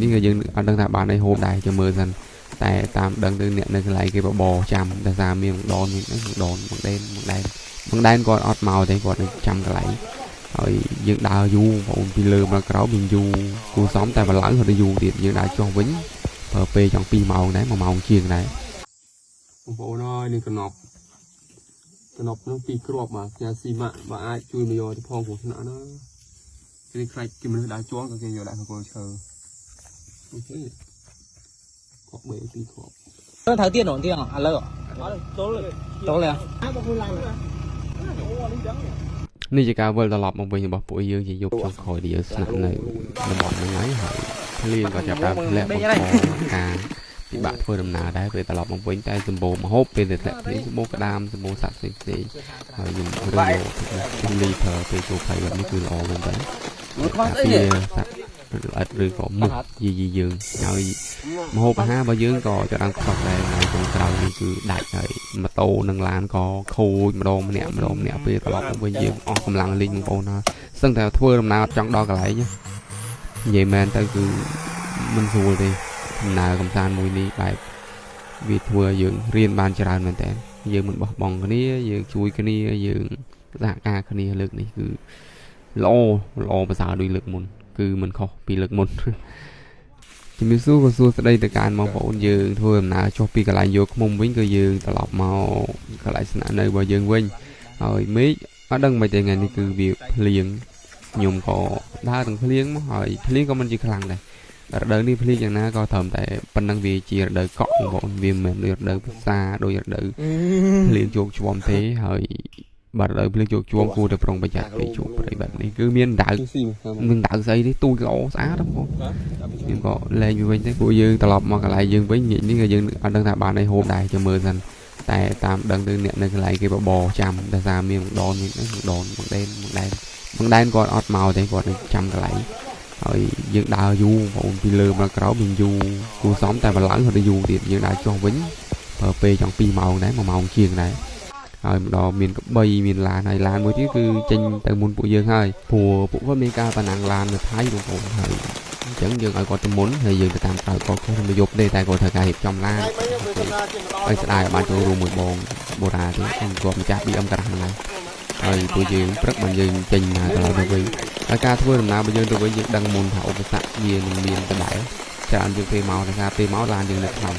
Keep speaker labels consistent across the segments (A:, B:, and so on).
A: នេះក៏យើងអត់ដឹងថាបានឲ្យហូបដែរចាំមើលសិនតែតាមដឹងទៅអ្នកនៅកន្លែងគេបបចាំតែសារមានដនមានដនបង្ដែនគាត់អត់មកទេគាត់នៅចាំកន្លែងហើយយើងដើរយូរបងពីលើមកក្រោមយើងយូរគូសំតែបន្លៅទៅយូរទៀតយើងដើរចុះវិញប្រើពេលចង់2ម៉ោងដែរ1ម៉ោងជាងដែរបងប្អូនអើយនេះកណប់នឹងពីគ្រាប់មកផ្ញើស៊ីម៉ាក់បើអាចជួយមកយកទៅផងព្រោះថ្នាក់ណាគេខ្លាចគេមនុស្សដើរជាន់ក៏គេយកដាក់ក្នុងឈើអូខេគាត់បីពីគ្រាប់
B: thời tiết ổn thiêng à lơ tối lên
A: នេះជាការវិលត្រឡប់មកវិញរបស់ពួកយើងជាយប់ចុងក្រោយដែលយើងស្នាក់នៅតំបន់ហ្នឹងហើយភ្លៀងក៏ចាប់ដើមធ្លាក់មកការពិបាកធ្វើដំណើរដែរពេលត្រឡប់មកវិញតែសម្បូរមហូបពេលដែលធ្លាក់ភ្លៀងសម្បូរក្តាមសម្បូរសាក់ផ្សេងហើយយើងរឿងជំលីប្រើពេលជួបភ័យแบบនេះគឺល្អមែនតើពីសាក់អត់ឬក៏មុខយីយើងហើយមហូបអាហាររបស់យើងក៏ចង់ខ្វះដែរហើយចុងក្រោយនេះគឺដាច់ហើយម៉ូតូនិងឡានក៏ខូចម្ដងម្នាក់ពេលត្រឡប់មកវិញយើងអស់កម្លាំងលេងបងប្អូនហើយសឹងតែធ្វើដំណើរចង់ដល់កន្លែងនិយាយមែនទៅគឺមិនស្រួលទេដំណើរកំសាន្តមួយនេះបែបវាធ្វើឲ្យយើងរៀនបានច្រើនមែនតើយើងមិនបោះបង់គ្នាយើងជួយគ្នាយើងសហការគ្នាលើកនេះគឺល្អប្រសើរដូចលើកមុនគឺមិនខុសពីលើកមុនជំរាបសួរក៏សួស្ដីទៅកាន់បងប្អូនយើងធ្វើដំណើរចុះពីកន្លែងយកឃុំវិញគឺយើងត្រឡប់មកកន្លែងស្នាក់នៅរបស់យើងវិញហើយមេឃអត់ដឹងមិនទេថ្ងៃនេះគឺវាភ្លៀងខ្ញុំក៏ដើរទាំងភ្លៀងមកហើយភ្លៀងក៏មិនជាខ្លាំងដែររដូវនេះភ្លៀងយ៉ាងណាក៏ត្រឹមតែប៉ុណ្ណឹងវាជារដូវកក់បងប្អូនវាមិនមែនដូចរដូវភាសាដូចរដូវភ្លៀងជោគជ្វំទេហើយបាត់រដូវភ្លៀងជោគជ្វំគួរតែប្រុងប្រយ័ត្នពេលជួបព្រៃបែបនេះគឺមានដៅស្អីទេទូចល្អស្អាតបងខ្ញុំក៏លែងវាវិញទេពួកយើងត្រឡប់មកកន្លែងយើងវិញនេះក៏យើងអត់ដឹងថាបានឲ្យហូបដែរចាំមើលសិនតែតាមដឹងទៅអ្នកនៅកន្លែងគេបបចាំតែសារមានដនមានដនបង្ដែនគាត់អត់មកទេគាត់នៅចាំកន្លែងហើយយើងដើរយូរបងពីលើមកក្រោមយើងយូរគូសំតែបន្លៅទៅយូរទៀតយើងដើរចុះវិញប្រើពេលចង់2ម៉ោងដែរ1ម៉ោងជាងដែរហើយម្ដងមានកបីមានឡានហើយឡានមួយទៀតគឺចេញទៅមុនពួកយើងហើយព្រោះពួកគាត់មានការបណ្ណាំងឡាននៅថៃបងប្អូនហើយអញ្ចឹងយើងឲ្យគាត់ទៅមុនហើយយើងទៅតាមក្រោយគាត់មិនយប់ទេតែគាត់ត្រូវការរៀបចំឡានហើយស្ដាយបានចូលរួមមួយបងបូរ៉ាទេគាត់ម្ចាស់ BM ក្រាស់ហ្នឹងហើយពួកយើងព្រឹកបានយើងចេញមកទៅវិញហើយការធ្វើដំណើររបស់យើងទៅវិញយើងដឹងមុនថាឧបសគ្គវានឹងមានដដែលច្រើនជាងពេលមកថាពេលមកឡានយើងនៅក្នុង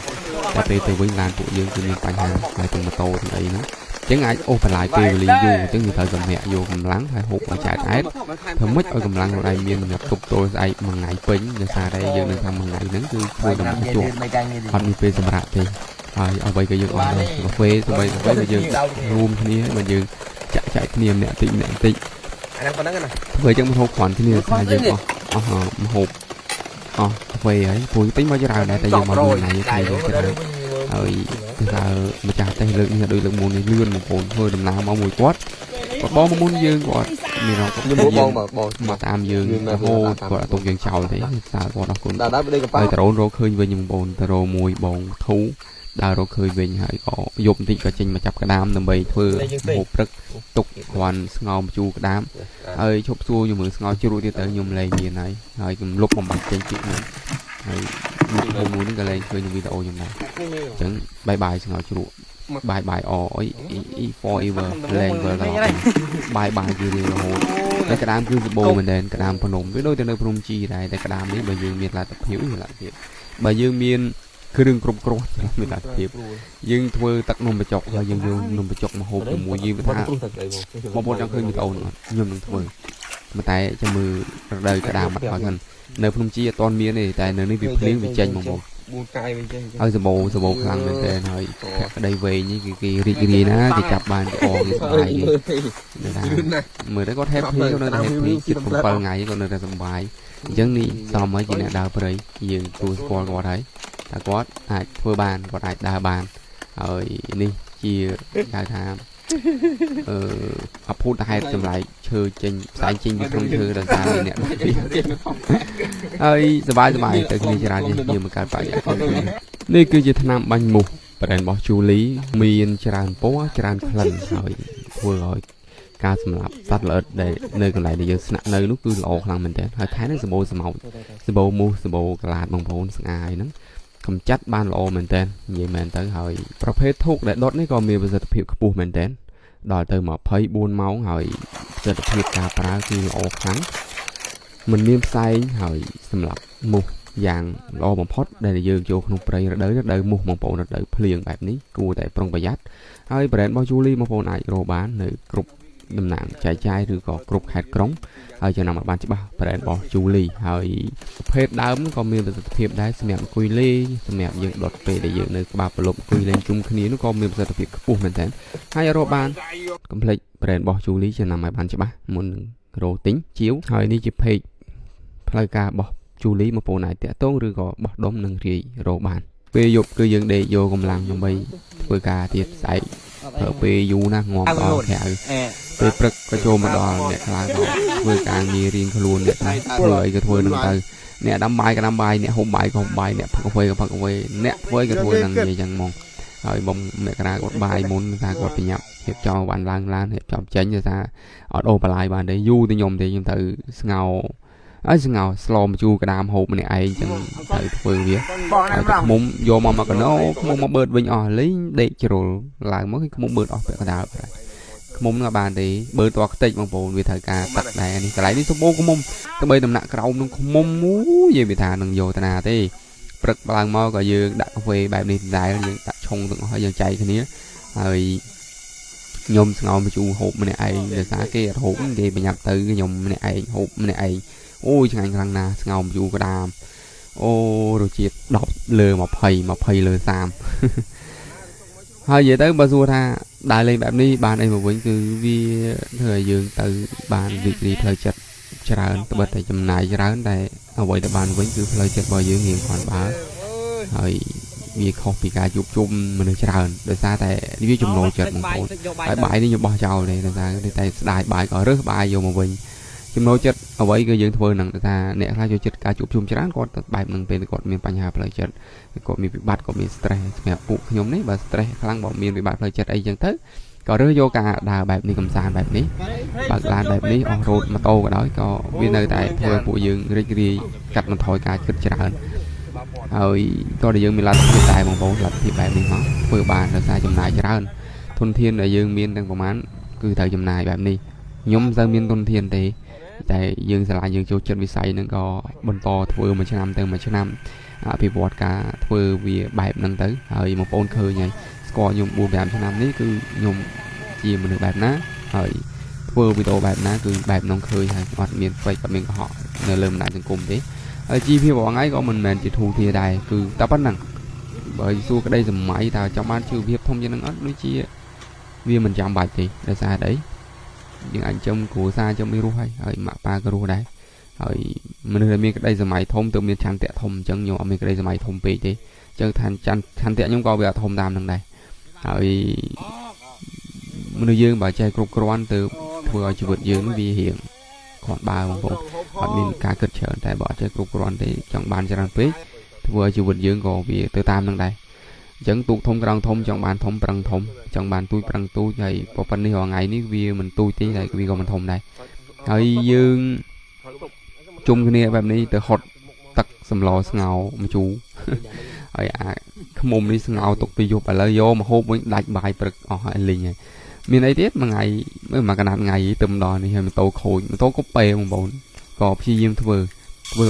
A: តែពេលទៅវិញឡានពួកយើងគឺមានបញ្ហាហើយទាំងម៉ូតូទាំងអីហ្នឹងអញ្ចឹងអាចអូសបន្លាយពេលវេលាយូរអញ្ចឹងយើងត្រូវសម្រាប់យកកម្លាំងហើយហូបឲ្យចែកអែតធ្វើម៉េចឲ្យកម្លាំងខ្លួនឯងមានសម្រាប់ទប់ទល់ស្អែកមួយថ្ងៃពេញដោយសារតែយើងនឹងថាមួយថ្ងៃហ្នឹងគឺធ្វើដំណើរជួបអត់មានពេលសម្រាប់ទេហើយអ្វីក៏យើងអត់ដែរកាហ្វេទៅបីក៏យើងរួមគ្នាបើយើងចែកគ្នាម្នាក់តិចអាហ្នឹងប៉ុណ្ណឹងណាធ្វើអញ្ចឹងមកហូបគ្រាន់គ្នាថាយើងអស់មកហូបកាហ្វេហើយព្រោះទិញមកច្រើនដែរតែយើងមកមួយថ្ងៃថ្ងៃយើងច្រើនហើយគឺថាម្ចាស់តែលើកនេះដូចលើកមុននេះលឿនបងប្អូនធ្វើដំណើរមកមួយគាត់បងមុនយើងគាត់មានរកខ្ញុំបងមកតាមយើងរហូតគាត់អត់ទុកយើងចោលទេតើគាត់អរគុណហើយតារូនរកឃើញវិញបងប្អូនតារោមួយបងធូដើររកឃើញវិញហើយក៏យប់បន្តិចក៏ចេញមកចាប់ក្តាមដើម្បីធ្វើហូបព្រឹកទុកគ្រាន់ស្ងោរម្ជូរក្តាមហើយឈប់សួរខ្ញុំមើលស្ងោរជ្រូកទៀតទៅខ្ញុំលែងមានហើយខ្ញុំលុបបំបត្តិចេញពីនោះហើយមួយនេះក៏លែងឃើញក្នុងវីដេអូខ្ញុំដែរអញ្ចឹងបាយស្ងោរជ្រូកបាយអអី forever លែងទៅដល់បាយគឺរៀងរហូតតែក្តាមគឺសបោមែនដែរក្តាមភ្នំវាដូចទៅនៅភ្នំជីដែរតែក្តាមនេះបើយើងមានលទ្ធភាពបើយើងមានគ្រឿងគ្រប់គ្រាន់មានលទ្ធភាពយើងធ្វើទឹកនំបញ្ចុកហើយយើងយកនំបញ្ចុកមកហូបជាមួយយើងថាបងប្អូនចង់ឃើញវីដេអូនោះខ្ញុំនឹងធ្វើតែចាំមើលរដូវក្តាមមកហើយហ្នឹងនៅភ្នំជីអត់ទាន់មានទេតែនៅនេះវាភ្លៀងវាចេញមកបង4កាយវិញចេញហើយសបោខ្លាំងមែនតើហើយក្តីវែងនេះគេរីករាយណាគេចាប់បានគេអគេសុបាយមើលទៅគាត់ happy គាត់នៅតែ happy ជិត7ថ្ងៃគាត់នៅតែសុបាយអញ្ចឹងនេះសមហើយជាអ្នកដើរព្រៃយើងទូស្គាល់គាត់ហើយតែគាត់អាចធ្វើបានគាត់អាចដើរបានហើយនេះជាហៅថាអភូតហេតុចម្លែកឈើចេញផ្សែងចេញពីក្នុងឈើដោយសារអ្នកហើយសบายទៅគ្នាច្រើនជាមកកើតបាយនេះគឺជាថ្នាំបាញ់មូសប្រេនរបស់ជូលីមានច្រើនពណ៌ច្រើនក្លិនហើយធ្វើឲ្យ ការសម្លាប់សត្វល្អិតដែលនៅកន្លែងដែលយើងស្នាក់នៅនោះគឺល្អខ្លាំងមែនទែនហើយថែនឹងសម្បូរសម្បោសម្បូរមូសសម្បូរកាឡាតបងប្អូនស្ងាយហ្នឹងកំចាត់បានល្អមែនទែននិយាយមែនទៅហើយប្រភេទធូបដែលដុតនេះក៏មានប្រសិទ្ធភាពខ្ពស់មែនទែនដល់ទៅ24ម៉ោងហើយប្រសិទ្ធភាពការប្រើគឺល្អខ្លាំងមិនមានផ្សែងហើយសម្រាប់មូសយ៉ាងល្អបំផុតដែលយើងចូលក្នុងព្រៃរដូវមូសមូសបងប្អូនរដូវភ្លៀងបែបនេះគួរតែប្រុងប្រយ័ត្នហើយ brand របស់ Julie បងប្អូនអាចរកបាននៅគ្រប់ដំណាងចែកចាយឬក៏គ្រប់ខេត្តក្រុងហើយចំណាំឲ្យបានច្បាស់ brand របស់ Julie ហើយប្រភេទដើមក៏មានប្រសិទ្ធភាពដែរសម្រាប់អង្គុយលេងសម្រាប់យើងដុតពេលដែលយើងនៅក្បាលប្រឡប់អង្គុយលេងជុំគ្នានោះក៏មានប្រសិទ្ធភាពខ្ពស់មែនទែនហើយរកបានកុំភ្លេច brand របស់ Julie ចំណាំឲ្យបានច្បាស់មុននឹងរកទិញជាវហើយនេះជា page ផ្លូវការរបស់ Julie បងប្អូនអាចតាក់ទងឬក៏បោះដុំនឹងរាយរកបានពេលយប់គឺយើងដេកយកកម្លាំងដើម្បីធ្វើការទៀតស្អែកប្រើពេលយូរណាស់ងំដល់ក្រៅពេលព្រឹកក៏ចូលមកដល់អ្នកខ្លះក៏ធ្វើការងាររៀងខ្លួនអ្នកខ្លះធ្វើអីក៏ធ្វើនឹងទៅអ្នកដាំបាយក៏ដាំបាយអ្នកហូបបាយក៏ហូបបាយអ្នកផឹកកាហ្វេក៏ផឹកកាហ្វេអ្នកធ្វើក៏ធ្វើនឹងនិយាយចឹងហ្មងហើយបងអ្នកក្រាគាត់បាយមុនថាគាត់ប្រញាប់រៀបចំបានឡើងរៀបចំចេញថាអត់អូបន្លាយបានទេយូរទៅខ្ញុំទៅស្ងោហើយស្ងោស្លម្ជូរក្តាមហូបម្នាក់ឯងចឹងទៅធ្វើវាហើយខ្មុំយកមកកណោខ្មុំមកបឺតវិញអស់លេងដេកជ្រុលឡើងមកខ្មុំបឺតអស់ពាក់កណ្ដាលខ្មុំនឹងបានទេបឺតតខ្ទេចបងប្អូនវាត្រូវការទឹកដែរនេះកន្លែងនេះសម្បូរខ្មុំទៅបីដំណាក់ក្រោមនឹងខ្មុំនិយាយវាថានឹងយកតាណាទេព្រឹកឡើងមកក៏យើងដាក់កាហ្វេបែបនេះដែរយើងដាក់ឆុងទាំងអស់ហើយយើងចែកគ្នាហើយខ្ញុំស្ងោម្ជូរហូបម្នាក់ឯងដោយសារគេអត់ហូបគេប្រញាប់ទៅខ្ញុំម្នាក់ឯងហូបម្នាក់ឯងអូយឆ្ងាញ់ខ្លាំងណាស់ស្ងោម្ជូរក្តាមអូរសជាតិ10លើ20លើ30ហើយនិយាយទៅបើសួរថាដើរលេងបែបនេះបានអីមកវិញគឺវាធ្វើឲ្យយើងទៅបានរីករាយផ្លូវចិត្តច្រើនត្បិតតែចំណាយច្រើនតែអ្វីដែលបានវិញគឺផ្លូវចិត្តរបស់យើងរៀងខានបើហើយវាខុសពីការជួបជុំមនុស្សច្រើនដោយសារតែវាចំណូលចិត្តបងប្អូនហើយបាយនេះខ្ញុំបោះចោលទេដោយសារតែស្ដាយបាយក៏រើសបាយយកមកវិញចំណូលចិត្តអ្វីគឺយើងធ្វើនឹងថាអ្នកខ្លះចូលចិត្តការជួបជុំច្រើនគាត់បែបនឹងពេលគាត់មានបញ្ហាផ្លូវចិត្តគាត់មានវិបត្តិគាត់មាន stress សម្រាប់ពួកខ្ញុំនេះបើ stress ខ្លាំងបើមានវិបត្តិផ្លូវចិត្តអីចឹងទៅក៏រើសយកការដើរបែបនេះកំសាន្តបែបនេះបើកឡានបែបនេះអស់រ៉ូតម៉ូតូក៏ដោយក៏វានៅតែធ្វើឲ្យពួកយើងរីករាយកាត់បន្ថយការគិតច្រើនហើយក៏ដែលយើងមានលទ្ធភាពដែរបងប្អូនលទ្ធភាពបែបនេះមកធ្វើបានដោយសារចំណាយច្រើនធនធានដែលយើងមានទាំងប្រហែលគឺត្រូវចំណាយបែបនេះខ្ញុំមិនសូវមានធនធានទេតែយើងឆ្លាញ់យើងចូលចិត្តវិស័យហ្នឹងក៏បន្តធ្វើមួយឆ្នាំទៅមួយឆ្នាំអភិវឌ្ឍការធ្វើវាបែបហ្នឹងទៅហើយបងប្អូនឃើញហើយស្គាល់ខ្ញុំ 4-5 ឆ្នាំនេះគឺខ្ញុំជាមនុស្សបែបណាហើយធ្វើវីដេអូបែបណាគឺបែបហ្នឹងឃើញហើយអត់មាន fake អត់មានកុហកនៅលើបណ្ដាញសង្គមទេហើយជីវភាពរបស់ថ្ងៃក៏មិនមែនជាធូរធារដែរគឺតែប៉ុណ្ណឹងបើសួរក្តីសម័យតើចង់បានជីវភាពធំជាងហ្នឹងអត់ដូចជាវាមិនចាំបាច់ទេដោយសារអីយើងអាចចំគ្រួសារចំនេះរស់ហើយម៉ាក់ប៉ាក៏រស់ដែរហើយមនុស្សដែលមានក្តីសម័យធំទៅមានឆន្ទៈធំអញ្ចឹងខ្ញុំអត់មានក្តីសម័យធំពេកទេអញ្ចឹងថាឆន្ទៈខ្ញុំក៏វាអត់ធំតាមនឹងដែរហើយមនុស្សយើងបើចេះគ្រប់គ្រាន់ទៅធ្វើឲ្យជីវិតយើងវារៀងគ្រាន់បើបងប្អូនអត់មានការគិតច្រើនតែបើអត់ចេះគ្រប់គ្រាន់ទេចង់បានច្រើនពេកធ្វើឲ្យជីវិតយើងក៏វាទៅតាមនឹងដែរអញ្ចឹងទូកធំក្រងធំចង់បានធំប្រឹងធំចង់បានទូចប្រឹងទូចហើយប៉ុណ្នេះរាល់ថ្ងៃនេះវាមិនទូចទេតែវាក៏មិនធំដែរហើយយើងជុំគ្នាបែបនេះទៅហត់ទឹកសម្លស្ងោម្ជូរហើយអាខ្មុំនេះស្ងោទុកពីយប់ឥឡូវយកមកហូបវិញដាច់បាយព្រឹកអស់ហើយលីងហើយមានអីទៀតមួយថ្ងៃមួយកណាត់ថ្ងៃទៅម្ដងនេះហើយម៉ូតូខូចម៉ូតូក៏ពេបងប្អូនក៏ព្យាយាមធ្វើ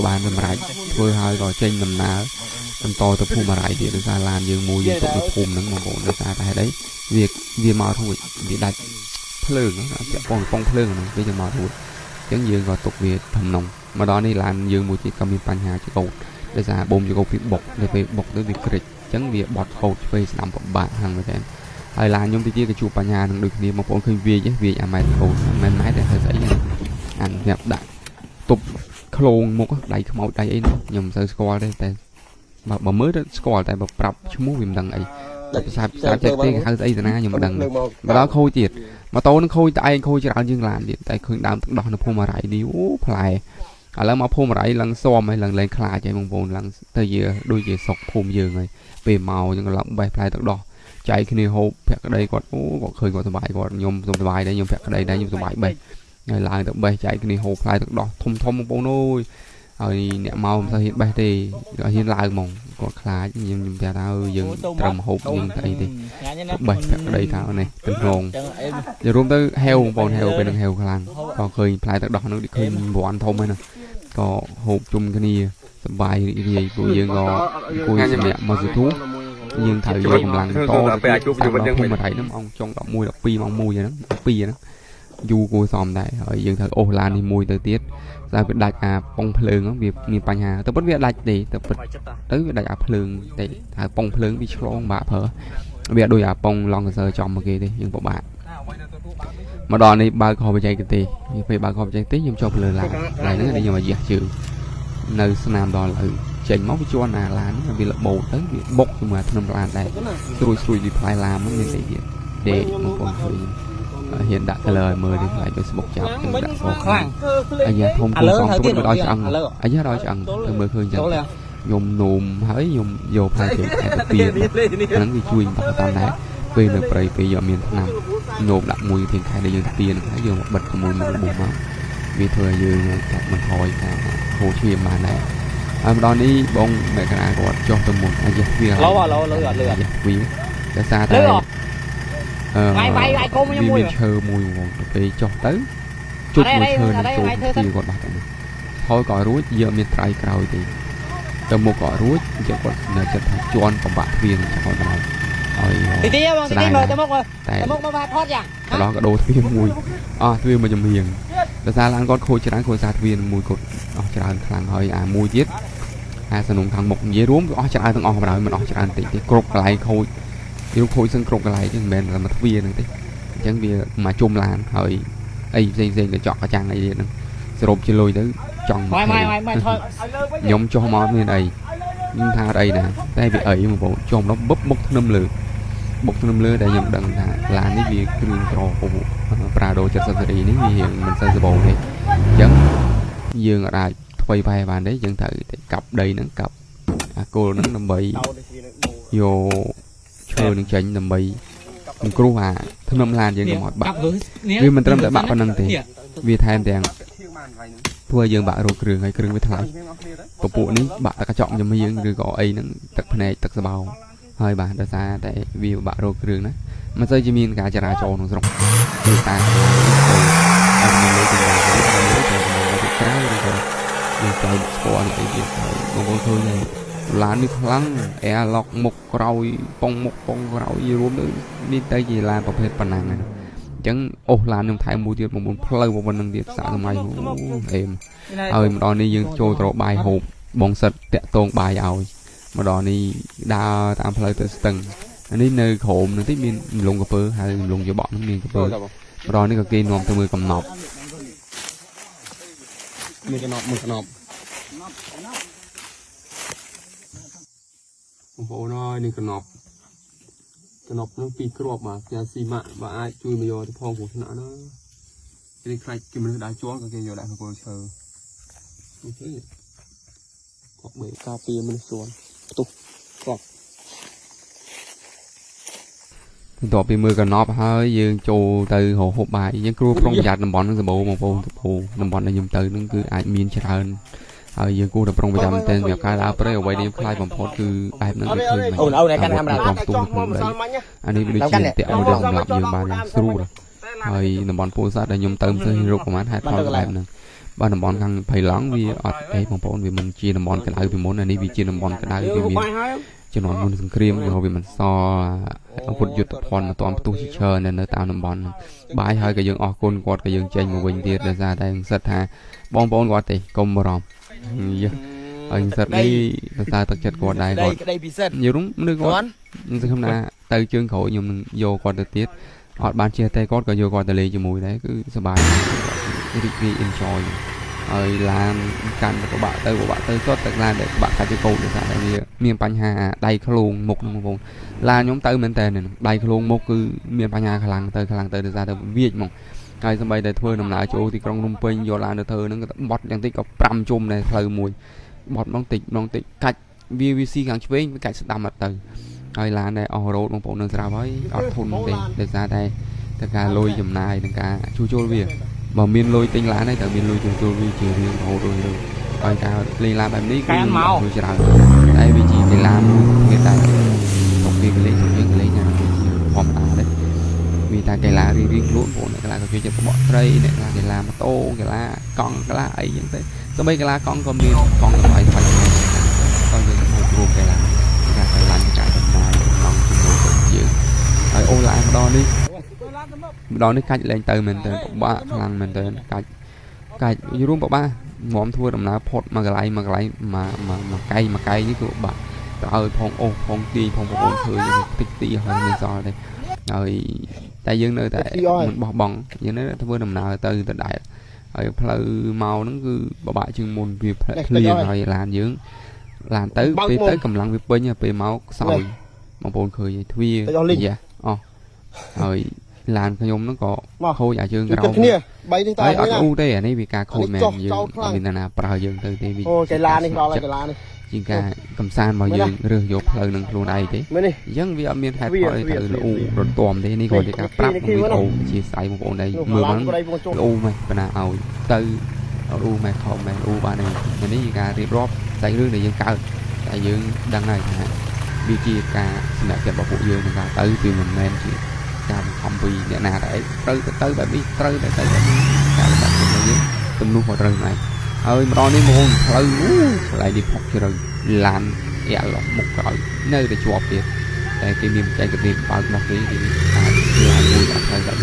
A: បានសម្រេចធ្វើហើយក៏ចេញដំណើរបន្តទៅភូមិរ៉ៃទៀតដោយសារឡានយើងមួយយើងទុកនៅភូមិហ្នឹងបងប្អូនដោយសារតែហេតុអីវាមករួចវាដាច់ភ្លើងពាក់ពងភ្លើងហ្នឹងវាจะមករួចអញ្ចឹងយើងក៏ទុកវាធំនងមកដល់នេះឡានយើងមួយទៀតក៏មានបញ្ហាចកោតដោយសារបូមចកោតវាបុកទៅពេលបុកទៅវាក្រិចអញ្ចឹងវាបត់ខូចឆ្វេងស្ដាំពិបាកហ្នឹងមែនទេហើយឡានខ្ញុំទីទៀតក៏ជួបបញ្ហានឹងដូចគ្នាបងប្អូនឃើញវាអាម៉ែតខូចមិនម៉ែតតែស្អីអានេះដាក់ទប់ឃ្លោងមុខដៃខ្មោចដៃអីខ្ញុំមិនសូវស្គាល់ទេតែបើមើលទៅស្គាល់តែបើប្រាប់ឈ្មោះវាមិនដឹងអីតែសាប់ចេះទេហៅស្អីតាណាខ្ញុំមិនដឹងមកដល់ខូចទៀតម៉ូតូនឹងខូចតែឯងខូចច្រើនជាងឡានទៀតតែឃើញដើមទឹកដោះនៅភូមិរ៉ៃនេះអូផ្លែឥឡូវមកភូមិរ៉ៃឡើងស៊ាំហើយឡើងលែងខ្លាចហើយបងប្អូនឡើងទៅជាដូចជាសុកភូមិយើងហើយពេលមកយើងឡើងបេះផ្លែទឹកដោះ chạy cái này hộp phẹt cái đây còn khơi còn bài còn nhôm dùng bài đây nhôm phẹt cái đây đây nhôm bài bè ngày lại tập bè chạy cái này hộp lại tập đỏ thùng thùng một bông nôi rồi nè màu sao hiện bè thì hiện lại mỏng còn khá nhưng ta tao dừng trầm hộp nhưng thấy thì bè phẹt cái đây tao này tình hồn giờ luôn tới heo còn heo bên đường heo khăn còn khơi lại tập đỏ nó đi khơi bộ ăn thông hay nè có hộp chung cái này bài gì của dương có cùi mẹ mà dự thú nhưng thời giờ cũng lằng to không mà thấy nó ông trong đó mùi đọc pi mong mùi vậy đó pi vậy đó du cùi xòm đây ở dương thời ô lan thì mùi thời tiết ra việc đặt bông phượng á việc miền Pành Hà tôi bất việc đặt để tập tới việc đặt phượng để bông phượng bị trông bạ phở việc đôi bông long sờ chọn một cái đi nhưng bộ bạn mà đòn này ba kho bị chạy cái tì về ba kho chạy tí nhưng cho phượng lại nữa đi nhưng mà gì chữ nơi nam đòn là chỉnh máu cho nà lan vì là bầu tới bị bốc nhưng mà thâm lan đây xui đi phải làm mới thể hiện để một con người hiện đại lời mời đi lại Facebook chào anh đã có anh gia thông qua xong tôi mới đòi cho anh gia đòi cho anh tôi mới khơi dần nhôm nùm hỡi nhôm vô hai triệu cái tiền nắng đi chui vào tao đá về được vậy bây giờ miền nam nhôm đặt mùi tiền khai để dừng tiền thấy giờ một bật của mùi một bụng máu vì thời giờ chặt mình hồi hồ chí mà này đón đi bông mẹ cái này còn cho tôi một ai dẹp việc vì để xa tay vì mình chờ mùi về cho tới chút mùi thơ này trốn thì còn bạc thôi cỏ rúi giờ miền tây cầu thì tầm một cỏ rúi giờ còn là chặt chọn còn bạc viên cho còn nào tại đó có đồ thuyền mùi thuyền mà chùm hiền để xa là con khôi chán khôi xa thuyền mùi cột chán khăn hơi mùi tiết sản dụng thằng một dễ đúng chán ai thằng vào đó mình chán tí cột lại khôi yêu khôi sân cột lại chứ mình là một viên này tí chẳng vì mà chung là hơi ấy dây để chọn cái trang này đi nữa sụp trên lôi tới chọn nhóm cho món bên đây nhưng tha đây nè đây bị ấy một bộ trong đó bốc bốc năm lứa để nhầm đằng là cái việc kêu trò phục vụ Prado cho sân thị nếu như hiện mình sân bộ thì chẳng dương ở đây quay vai và đấy chẳng thử cặp đây nó cặp cô nó nằm bậy vô chơi những chuyện nằm bậy mình cứu thâm năm lan dương mọi bạn vì mình tâm tại bạn còn năng thì vì thay tiền thua dương bạn rồi cường hay cường với thằng tổ bộ ní bạn ta chọn cho mấy dương rồi gọi ấy nó tật này tật bao hơi bà đã ra tại vì bà rồi đường đó mà chơi chim cả chả ra cho nó rộng người ta chơi sport này việc một thôi này là đi lăng lọc một rau bông một con rau gì luôn nữa đi tới gì là tập hết phần này chẳng làm trong thái mua tiền một muốn play một phần năng tiền xãทำไม em ơi mà đòi đi dương trôi tàu bài hộp bóng sật tẹt tôn bài ao mà đò này đa tạm thời từ từng anh đi nơi khổ nó tiếp miên lùng cà phê hay lùng cho bọn nó miên cà phê mà đò này cà kia ngon từ 10 cầm nọc miên cái nọc phố nó đi cầm nọc nó pi crop mà nhà xi mạ và ai chui mà vô thì phong của nó cái khai cái mình đã chó cái kia vô đại cô chờ hoặc bể cà phê mình xuống tụcต่อไปมือกันนอบเฮ้ยยืนโจตือหัวหกใบยังครูปรองจัดน้ำบอลนั่งสบู่มองปูน้ำบอลในยมตือนั่นคืออาจมีนเชิญยังกูแต่ปรองประจำเต้นแบบการเอาไปเอาไว้ในคลายผมพอดคือแบบนั้นก็คือมันปรองตุ้งคนเลยอันนี้เป็นชิ้นเตะมือเดิมหลับยืนบานสู้เลยเฮ้ยน้ำบอลปูซาได้ยมเติมเสื้อรูปประมาณ2 ท่อนแบบนึงบ้านน้ำบอลข้างไผ่หลังวีอดผมพอวีมันจีน้ำบอลกันได้วีม้วนอันนี้วีจีน้ำบอลกันได้วีมีจะนอนมันสังเครียมเราวีมันซอพุทธยุทธพรตอนประตูชิเชอร์เนี่ยตามน้ำบอลบายให้กับยังออกคนกอดกับยังเจนมาวิ่งเดียดเลยraได้สัตว์ฮะบอลกอดตีกลมบอลสัตว์นี้ตาตักจัดกอดได้กอดnhiều đúngนึกกอดซึ่งคำนั้นtừ chương khổ nhiều vôกอดติดอดบานเชียร์tayกอดก็vôกอดตะลีจมูกđấy cứสบายreally enjoy làm cành của bạn tới xuất tại là để bạn khai cho cô để sao đây miền Pành Hà đầy khá luôn một vùng là nhóm tới bên tên này đầy khá luôn một cứ miền Pành Hà khả năng tới để ra tới Việt mong ngay sân bay để thuê nằm lại chỗ thì con Phnom Penh vô làm được thơ nó bọt chẳng tích có 5 chum này thơ mùi bọt non tịch cách VVC càng chế với cách đam mặt từ ហើយឡានដែរអស់រ៉ូតបងប្អូននៅស្រាប់ហើយអត់ធន់ទេដោយសារតែការលុយចំណាយនឹងការជួសជុលវាបើមានលុយទិញឡានហើយតែមានលុយជួសជុលវាជារឿងរហូតrồiហើយការលេងឡានបែបនេះគឺលុយច្រើនតែវាជាកីឡាមួយមានតែទុកពីកលេងយើងកលេងយ៉ាងវាជាធម្មតាដែរមានតែកីឡារៀងខ្លួនបងប្អូនកីឡាក៏ជួយចិត្តបកត្រីអ្នកកីឡាម៉ូតូកីឡាកង់កីឡាអីចឹងទៅសូម្បីកីឡាកង់ក៏មានកង់ថ្លៃៗដែរក៏យើងមករួមកីឡាការកីឡាការចំណាយកង់ជាមួយទៅយើងហើយអូឡានម្ដងនេះកាច់លែងទៅមែនតើពិបាកខ្លាំងមែនតើកាច់រួមពិបាកងំធ្វើដំណើរផុតមកកន្លែងមកកៃនេះគឺបាក់ទៅឲ្យផងអូសផងទាញផងបងប្អូនឃើញតិចទីហើយមិនសល់ទេហើយតែយើងនៅតែមិនបោះបង់យើងនៅធ្វើដំណើរទៅដែរហើយផ្លូវមកហ្នឹងគឺពិបាកជាងមុនវាភ្លៀងហើយឡានយើងឡានទៅពេលទៅកម្លាំងវាពេញពេលមកខ្សោយបងប្អូនឃើញទ្វាអស់ហើយឡានខ្ញុំហ្នឹងក៏ខូចអាជើងក្រោមគ្នា3នេះតើអត់អ៊ូទេអានេះវាការខូចមែនយើងអត់មានណាប្រើយើងទៅទេវាអូកីឡានេះដល់ហើយកីឡានេះជាការកំសាន្តរបស់យើងរើសយកផ្លូវនឹងខ្លួនឯងទេអញ្ចឹងវាអត់មានហេតុផលអីទៅលូរំទាំទេនេះក៏ជាការប្រាប់វីដេអូជាស្អីបងប្អូនដែរមើលហ្នឹងលូមែនប៉ុណ្ណាឲ្យទៅលូមែនខំមែនលូបាននេះនេះជាការរៀបរាប់ស្អីរឿងដែលយើងកើតតែយើងដឹងហើយថាវាជាការសម្រាប់ចិត្តរបស់ពួកយើងក្នុងការទៅគឺមិនមែនជាការបង្ខំពីអ្នកណាតែត្រូវទៅបែបនេះត្រូវតែទៅបែបនេះការបាត់របស់យើងទំនួលមកត្រូវហ្នឹងហើយម្ដងនេះមកផ្លូវកន្លែងនេះផុកជ្រៅឡានយ៉ាល់មុខក្រោយនៅតែជាប់ទៀតតែគេមានបច្ចេកទេសបើកមកគេអាចឡានមួយអត់ត្រូវតែ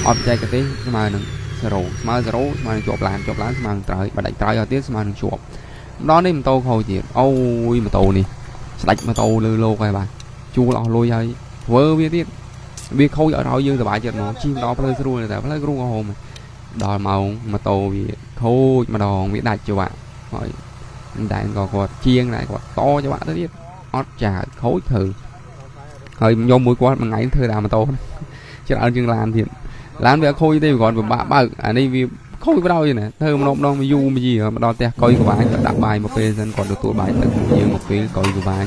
A: អត់បច្ចេកទេសស្មើនឹង0ស្មើនឹងជាប់ឡានស្មើនឹងត្រើយបើដាច់ត្រើយអត់ទៀតស្មើនឹងជាប់ម្ដងនេះម៉ូតូខូចទៀតអូយម៉ូតូនេះស្ដាច់ម៉ូតូលើលោកហើយបាទជួលអស់លុយហើយធ្វើវាទៀតវាខូចឲ្យយើងសប្បាយចិត្តមកជិះដល់ផ្លូវស្រួលតែផ្លូវគ្រូក៏ហូមដល់ម៉ោងម៉ូតូវាខូចម្ដងវាដាច់ច្បាក់ហើយតែក៏គាត់ជាងដែរគាត់តច្បាក់ទៅទៀតអត់ចាខូចធ្វើហើយខ្ញុំមួយគាត់មួយថ្ងៃធ្វើតាមម៉ូតូច្រើនជាងឡានទៀតឡានវាខូចទេគាត់ពិបាកបើកអានេះវាខូចបដ ாய் ណាធ្វើម្ដងវាយូរមកដល់ផ្ទះកុយក្បាញគាត់ដាក់បាយមកពេលសិនគាត់ទទួលបាយទឹកយើងមកពេលកុយក្បាញ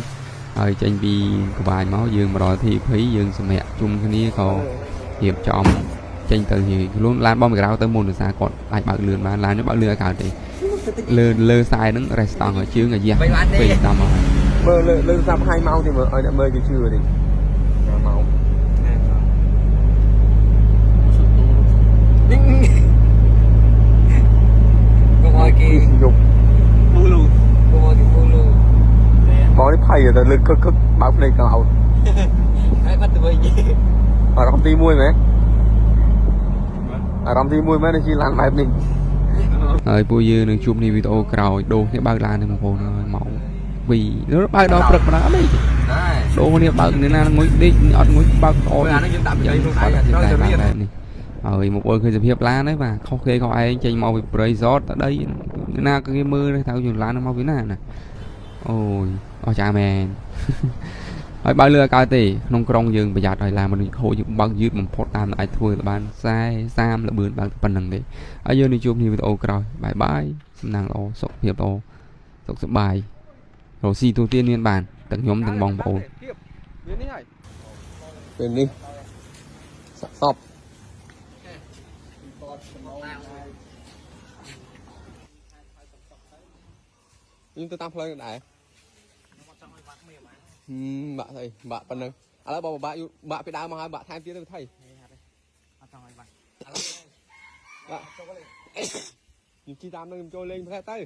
A: ហើយចេញពីក្បាញមកយើងមកដល់ទីភ័យយើងសម្រាប់ជុំគ្នាក៏រៀបចំចេញទៅខ្លួនឡានបងក្រៅទៅមុនដោយសារគាត់អាចបើកលឿនបានឡាននេះបើកលឿនឲ្យកើតទេលើខ្សែហ្នឹងរ៉េស្តង់ឲ្យជើងអាយ៉ាពេកតាមមកមើលលើសាប់2ម៉ោងទេមើលឲ្យអ្នកមើលគេជឿទេ5ម៉ោងកុំឲ្យគេយកពូលូកុំឲ្យគេពូលូបងនេះផៃទៅលើកឹកបើកភ្នែកក្រោយហើយបាត់ទៅវិញអារម្មណ៍ទី1មែនអារម្មណ៍ទី1មែនជាឡានបែបនេះហើយពួកយើងនឹងជួបនេះវីដេអូក្រោយដូរគ្នាបើកឡាននេះបងប្អូនហើយម៉ោង2បើកដល់ព្រឹកម្ដងអត់ទេដូរគ្នាបើកនេះណាងុយដេកអត់ងុយបើកអូអានេះយើងដាក់ចៃក្នុងដៃត្រូវតែរៀននេះហើយមកអើឃើញសភាពឡានហ្នឹងបាទខុសគេខុសឯងចេញមកពីព្រៃសតទៅដីណាគេមើលទៅយើងឡានមកពីណាអូយអស់ចាមែនហើយបើលើកើតទេក្នុងក្រុងយើងប្រយ័ត្នឲ្យឡានមនុស្សខូចយើងបើកយឺតបំផុតតាមអាចធ្វើទៅបាន40 30លបឿនបើកប៉ុណ្្នឹងទេហើយយើងនឹងជួបគ្នាវីដេអូក្រោយបាយបាយសំណាងល្អសុខភាពល្អសុខសប្បាយរកស៊ីទូទានមានបានទាំងខ្ញុំទាំងបងប្អូនមាននេះហើយពេលនេះសាក់សពយើងទៅតាមផ្លូវដែរបាក់ស្អីបាក់ប៉ុណ្ណឹងឥឡូវបងបាក់ពីដើមមកហើយបាក់ថែមទៀតទៅថៃអត់ចង់ឲ្យបាក់ឥឡូវបាក់ខ្ញុំជិះតាមនឹងខ្ញុំចូលលេងប្រហែលទៅ